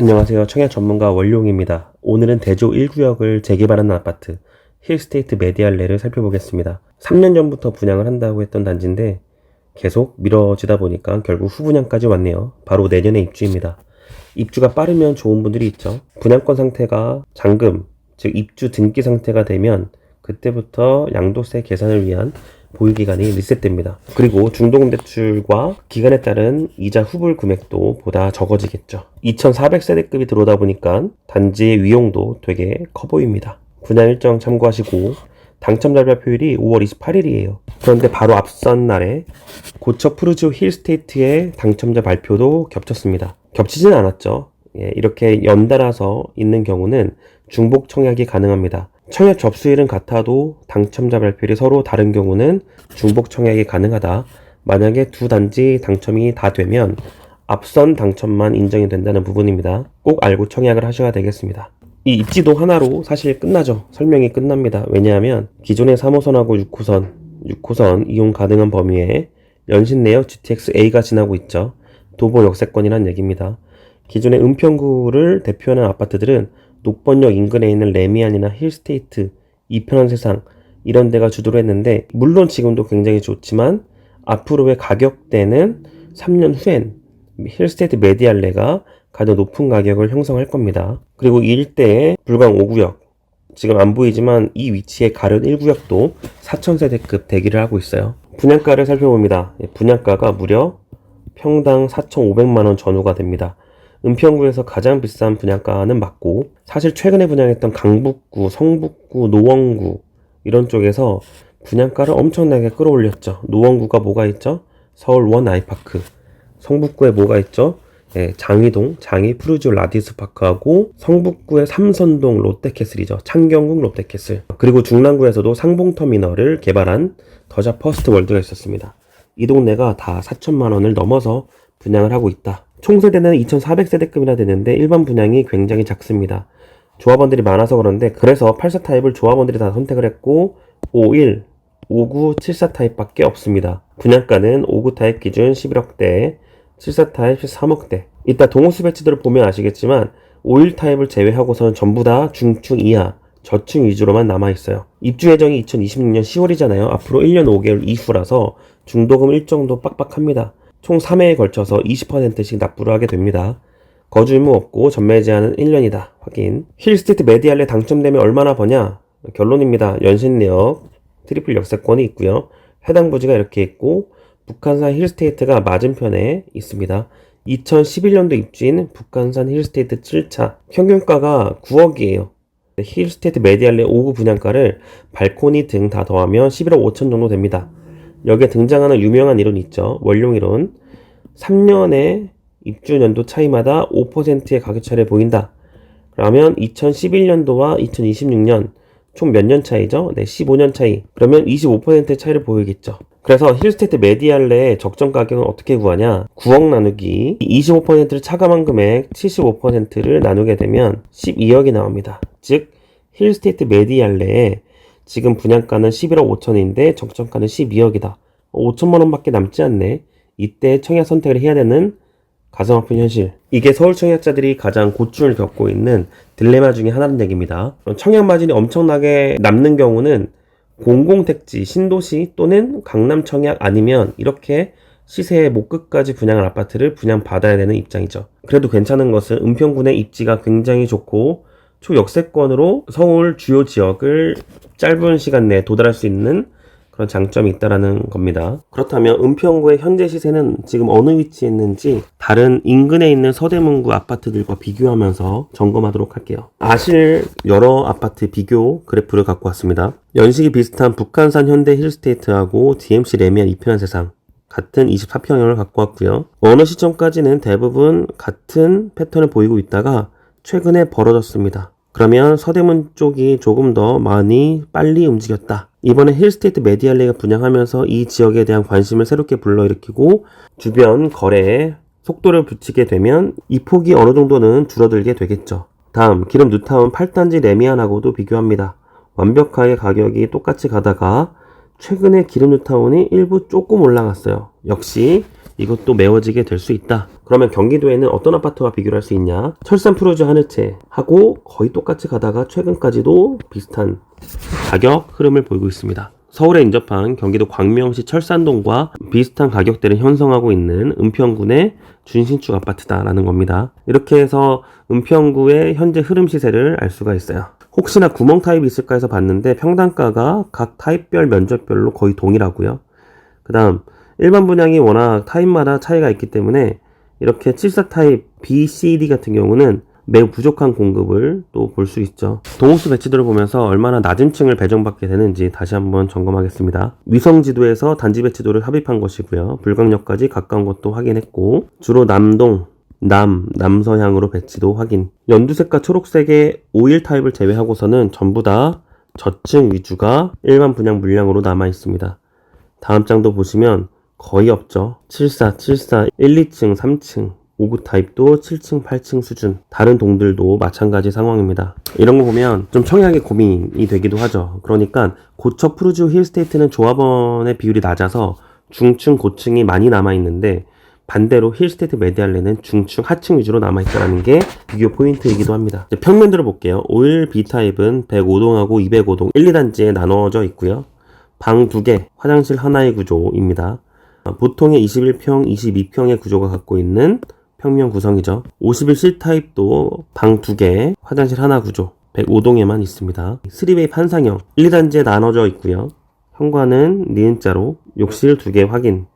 안녕하세요. 청약 전문가 원룡입니다. 오늘은 대조 1구역을 재개발하는 아파트 힐스테이트 메디알레를 살펴보겠습니다. 3년 전부터 분양을 한다고 했던 단지인데 계속 미뤄지다 보니까 결국 후분양까지 왔네요. 바로 내년에 입주입니다. 입주가 빠르면 좋은 분들이 있죠. 분양권 상태가 잔금, 즉 입주 등기 상태가 되면 그때부터 양도세 계산을 위한 보유기간이 리셋됩니다. 그리고 중도금대출과 기간에 따른 이자 후불 금액도 보다 적어지겠죠. 2400세대급이 들어오다 보니까 단지의 위용도 되게 커 보입니다. 분양 일정 참고하시고 당첨자 발표일이 5월 28일이에요. 그런데 바로 앞선 날에 고척 푸르지오 힐스테이트의 당첨자 발표도 겹쳤습니다. 겹치진 않았죠. 이렇게 연달아서 있는 경우는 중복 청약이 가능합니다. 청약 접수일은 같아도 당첨자 발표일이 서로 다른 경우는 중복 청약이 가능하다. 만약에 두 단지 당첨이 다 되면 앞선 당첨만 인정이 된다는 부분입니다. 꼭 알고 청약을 하셔야 되겠습니다. 이 입지도 하나로 사실 끝나죠. 설명이 끝납니다. 왜냐하면 기존의 3호선하고 6호선 이용 가능한 범위에 연신내역 GTX-A가 지나고 있죠. 도보 역세권이란 얘기입니다. 기존의 은평구를 대표하는 아파트들은 녹번역 인근에 있는 레미안이나 힐스테이트, 이편한 세상 이런 데가 주도를 했는데 물론 지금도 굉장히 좋지만 앞으로의 가격대는 3년 후엔 힐스테이트 메디알레가 가장 높은 가격을 형성할 겁니다. 그리고 이 일대의 불광 5구역, 지금 안 보이지만 이 위치에 가련 1구역도 4000세대급 대기를 하고 있어요. 분양가를 살펴봅니다. 분양가가 무려 평당 4,500만원 전후가 됩니다. 은평구에서 가장 비싼 분양가는 맞고 사실 최근에 분양했던 강북구, 성북구, 노원구 이런 쪽에서 분양가를 엄청나게 끌어올렸죠. 노원구가 뭐가 있죠? 서울 원 아이파크. 성북구에 뭐가 있죠? 장이동, 장이 푸르지오 라디스 파크하고 성북구의 삼선동 롯데캐슬이죠. 창경궁 롯데캐슬. 그리고 중랑구에서도 상봉터미널을 개발한 더자 퍼스트 월드가 있었습니다. 이 동네가 다 4천만원을 넘어서 분양을 하고 있다. 총세대는 2400세대급이나 되는데 일반 분양이 굉장히 작습니다. 조합원들이 많아서 그런데 그래서 84 타입을 조합원들이 다 선택을 했고 51, 59, 74 타입밖에 없습니다. 분양가는 59 타입 기준 11억대, 74 타입 13억대. 이따 동호수 배치들을 보면 아시겠지만 51 타입을 제외하고서는 전부 다 중층 이하, 저층 위주로만 남아있어요. 입주 예정이 2026년 10월이잖아요. 앞으로 1년 5개월 이후라서 중도금 일정도 빡빡합니다. 총 3회에 걸쳐서 20%씩 납부를 하게 됩니다. 거주 의무 없고 전매 제한은 1년이다. 확인. 힐스테이트 메디알레 당첨되면 얼마나 버냐? 결론입니다. 연신내역 트리플 역세권이 있고요. 해당 부지가 이렇게 있고 북한산 힐스테이트가 맞은편에 있습니다. 2011년도 입주인 북한산 힐스테이트 7차 평균가가 9억이에요. 힐스테이트 메디알레 5구 분양가를 발코니 등 다 더하면 11억 5천 정도 됩니다. 여기에 등장하는 유명한 이론이 있죠. 원룡이론. 3년의 입주 연도 차이마다 5%의 가격 차이를 보인다. 그러면 2011년도와 2026년 총 몇 년 차이죠? 네, 15년 차이. 그러면 25%의 차이를 보이겠죠. 그래서 힐스테이트 메디알레의 적정 가격은 어떻게 구하냐? 9억 나누기 25%를 차감한 금액 75%를 나누게 되면 12억이 나옵니다. 즉 힐스테이트 메디알레의 지금 분양가는 11억 5천인데 적정가는 12억이다. 5천만원 밖에 남지 않네. 이때 청약 선택을 해야 되는 가장 아픈 현실. 이게 서울 청약자들이 가장 고충을 겪고 있는 딜레마 중에 하나는 얘기입니다. 청약 마진이 엄청나게 남는 경우는 공공택지, 신도시 또는 강남 청약 아니면 이렇게 시세의 목끝까지 분양한 아파트를 분양받아야 되는 입장이죠. 그래도 괜찮은 것은 은평군의 입지가 굉장히 좋고 초역세권으로 서울 주요 지역을 짧은 시간 내에 도달할 수 있는 그런 장점이 있다라는 겁니다. 그렇다면 은평구의 현재 시세는 지금 어느 위치에 있는지 다른 인근에 있는 서대문구 아파트들과 비교하면서 점검하도록 할게요. 아실 여러 아파트 비교 그래프를 갖고 왔습니다. 연식이 비슷한 북한산 현대 힐스테이트하고 DMC 레미안 이편한 세상 같은 24평형을 갖고 왔고요. 어느 시점까지는 대부분 같은 패턴을 보이고 있다가 최근에 벌어졌습니다. 그러면 서대문 쪽이 조금 더 많이 빨리 움직였다. 이번에 힐스테이트 메디알레가 분양하면서 이 지역에 대한 관심을 새롭게 불러일으키고 주변 거래에 속도를 붙이게 되면 이 폭이 어느 정도는 줄어들게 되겠죠. 다음 기름 뉴타운 8단지 레미안하고도 비교합니다. 완벽하게 가격이 똑같이 가다가 최근에 기름 뉴타운이 일부 조금 올라갔어요. 역시 이것도 메워지게 될 수 있다. 그러면 경기도에는 어떤 아파트와 비교를 할 수 있냐? 철산 푸르주 한 채 하고 거의 똑같이 가다가 최근까지도 비슷한 가격 흐름을 보이고 있습니다. 서울에 인접한 경기도 광명시 철산동과 비슷한 가격대를 형성하고 있는 은평군의 준신축 아파트다라는 겁니다. 이렇게 해서 은평구의 현재 흐름 시세를 알 수가 있어요. 혹시나 구멍 타입이 있을까 해서 봤는데 평당가가 각 타입별 면적별로 거의 동일하고요. 그 다음 일반 분양이 워낙 타입마다 차이가 있기 때문에 이렇게 74 타입 B, C, D 같은 경우는 매우 부족한 공급을 또 볼 수 있죠. 동호수 배치도를 보면서 얼마나 낮은 층을 배정받게 되는지 다시 한번 점검하겠습니다. 위성지도에서 단지 배치도를 삽입한 것이고요. 불광역까지 가까운 것도 확인했고 주로 남동, 남서향으로 배치도 확인. 연두색과 초록색의 51 타입을 제외하고서는 전부 다 저층 위주가 일반 분양 물량으로 남아 있습니다. 다음 장도 보시면 거의 없죠. 74, 1, 2층, 3층 59 타입도 7층, 8층 수준. 다른 동들도 마찬가지 상황입니다. 이런 거 보면 좀 청약의 고민이 되기도 하죠. 그러니까 고척 푸르주 힐스테이트는 조합원의 비율이 낮아서 중층, 고층이 많이 남아있는데 반대로 힐스테이트 메디알레는 중층, 하층 위주로 남아있다는 게 비교 포인트이기도 합니다. 평면들을 볼게요. 51 B타입은 105동하고 205동 1, 2단지에 나눠져 있고요. 방 2개, 화장실 하나의 구조입니다. 보통의 21평, 22평의 구조가 갖고 있는 평면 구성이죠. 51C 타입도 방 2개, 화장실 하나 구조 105동에만 있습니다. 3베이 판상형 1, 2단지에 나눠져 있고요. 현관은 니은자로 욕실 2개 확인.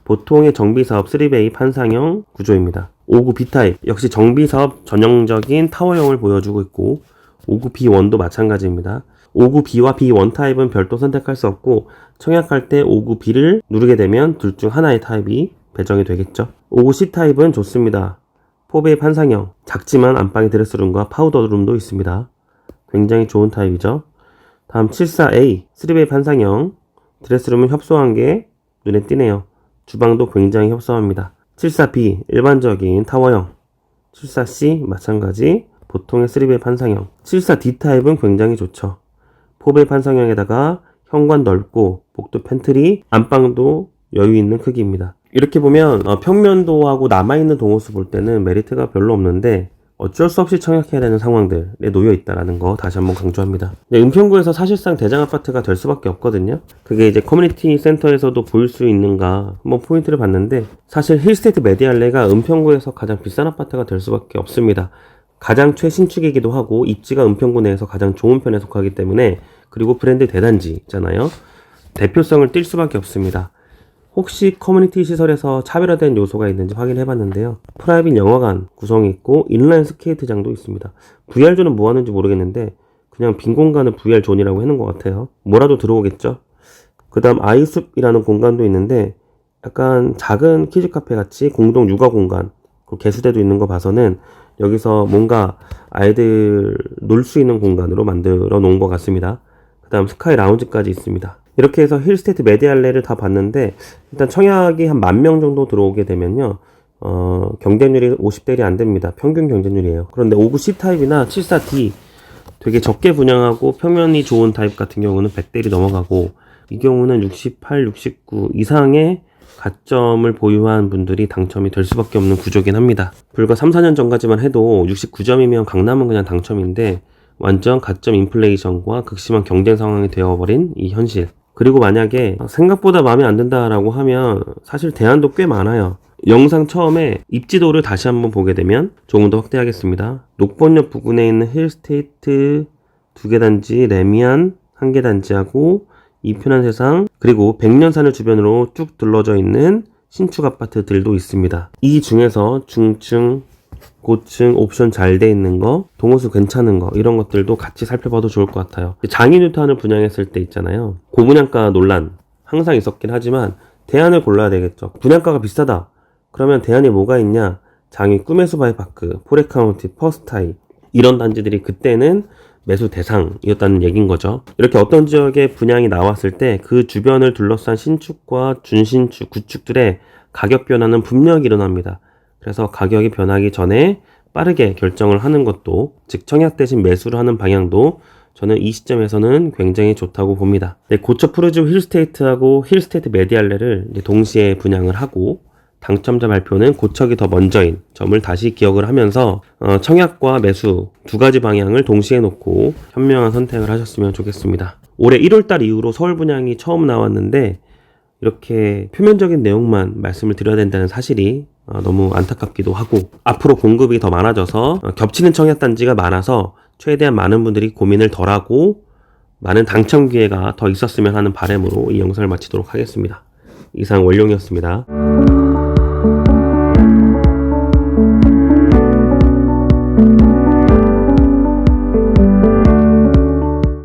보통의 정비사업 3베이 판상형 구조입니다. 59 B타입 역시 정비사업 전형적인 타워형을 보여주고 있고 59 B1도 마찬가지입니다. 59 B와 B1 타입은 별도 선택할 수 없고 청약할 때 59 B를 누르게 되면 둘 중 하나의 타입이 배정이 되겠죠. 59 C 타입은 좋습니다. 4베이 판상형, 작지만 안방에 드레스룸과 파우더룸도 있습니다. 굉장히 좋은 타입이죠. 다음 74A 3베이 판상형, 드레스룸은 협소한 게 눈에 띄네요. 주방도 굉장히 협소합니다. 74B 일반적인 타워형, 74C 마찬가지 보통의 3베이 판상형. 74D 타입은 굉장히 좋죠. 4베이 판상형에다가 현관 넓고 복도 팬트리, 안방도 여유 있는 크기입니다. 이렇게 보면 평면도하고 남아있는 동호수 볼 때는 메리트가 별로 없는데 어쩔 수 없이 청약해야 되는 상황들에 놓여 있다는 거 다시 한번 강조합니다. 은평구에서 사실상 대장 아파트가 될 수밖에 없거든요. 그게 이제 커뮤니티 센터에서도 보일 수 있는가 한번 포인트를 봤는데 사실 힐스테이트 메디알레가 은평구에서 가장 비싼 아파트가 될 수밖에 없습니다. 가장 최신축이기도 하고 입지가 은평구 내에서 가장 좋은 편에 속하기 때문에 그리고 브랜드 대단지 있잖아요. 대표성을 띌 수밖에 없습니다. 혹시 커뮤니티 시설에서 차별화된 요소가 있는지 확인해 봤는데요. 프라이빗 영화관 구성이 있고 인라인 스케이트장도 있습니다. VR존은 뭐 하는지 모르겠는데 그냥 빈 공간을 VR존이라고 해놓은 것 같아요. 뭐라도 들어오겠죠? 그 다음 아이숲이라는 공간도 있는데 약간 작은 키즈 카페 같이 공동 육아 공간, 개수대도 있는 거 봐서는 여기서 뭔가 아이들 놀 수 있는 공간으로 만들어 놓은 것 같습니다. 그 다음 스카이 라운지까지 있습니다. 이렇게 해서 힐스테이트 메디알레를 다 봤는데 일단 청약이 한 10,000명 정도 들어오게 되면요 경쟁률이 50대일이 안 됩니다. 평균 경쟁률이에요. 그런데 59 C 타입이나 74D 되게 적게 분양하고 평면이 좋은 타입 같은 경우는 100대일이 넘어가고 이 경우는 68, 69 이상의 가점을 보유한 분들이 당첨이 될 수밖에 없는 구조긴 합니다. 불과 3, 4년 전까지만 해도 69점이면 강남은 그냥 당첨인데 완전 가점 인플레이션과 극심한 경쟁 상황이 되어버린 이 현실. 그리고 만약에 생각보다 마음에 안 든다라고 하면 사실 대안도 꽤 많아요. 영상 처음에 입지도를 다시 한번 보게 되면 조금 더 확대하겠습니다. 녹번역 부근에 있는 힐스테이트 2개 단지, 레미안 1개 단지하고 이편한 세상 그리고 백년산을 주변으로 쭉 둘러져 있는 신축 아파트들도 있습니다. 이 중에서 중층, 고층 옵션 잘 돼 있는 거, 동호수 괜찮은 거 이런 것들도 같이 살펴봐도 좋을 것 같아요. 장인뉴타운을 분양했을 때 있잖아요. 고분양가 논란 항상 있었긴 하지만 대안을 골라야 되겠죠. 분양가가 비싸다. 그러면 대안이 뭐가 있냐? 장위 꿈의 수바이파크, 포레카운티, 퍼스타이 이런 단지들이 그때는 매수 대상이었다는 얘기인 거죠. 이렇게 어떤 지역에 분양이 나왔을 때 그 주변을 둘러싼 신축과 준신축, 구축들의 가격 변화는 분명히 일어납니다. 그래서 가격이 변하기 전에 빠르게 결정을 하는 것도, 즉 청약 대신 매수를 하는 방향도 저는 이 시점에서는 굉장히 좋다고 봅니다. 고척 푸르주 힐스테이트하고 힐스테이트 메디알레를 동시에 분양을 하고 당첨자 발표는 고척이 더 먼저인 점을 다시 기억을 하면서 청약과 매수 두 가지 방향을 동시에 놓고 현명한 선택을 하셨으면 좋겠습니다. 올해 1월달 이후로 서울 분양이 처음 나왔는데 이렇게 표면적인 내용만 말씀을 드려야 된다는 사실이 너무 안타깝기도 하고, 앞으로 공급이 더 많아져서 겹치는 청약단지가 많아서 최대한 많은 분들이 고민을 덜하고 많은 당첨 기회가 더 있었으면 하는 바람으로 이 영상을 마치도록 하겠습니다. 이상 원룡이었습니다.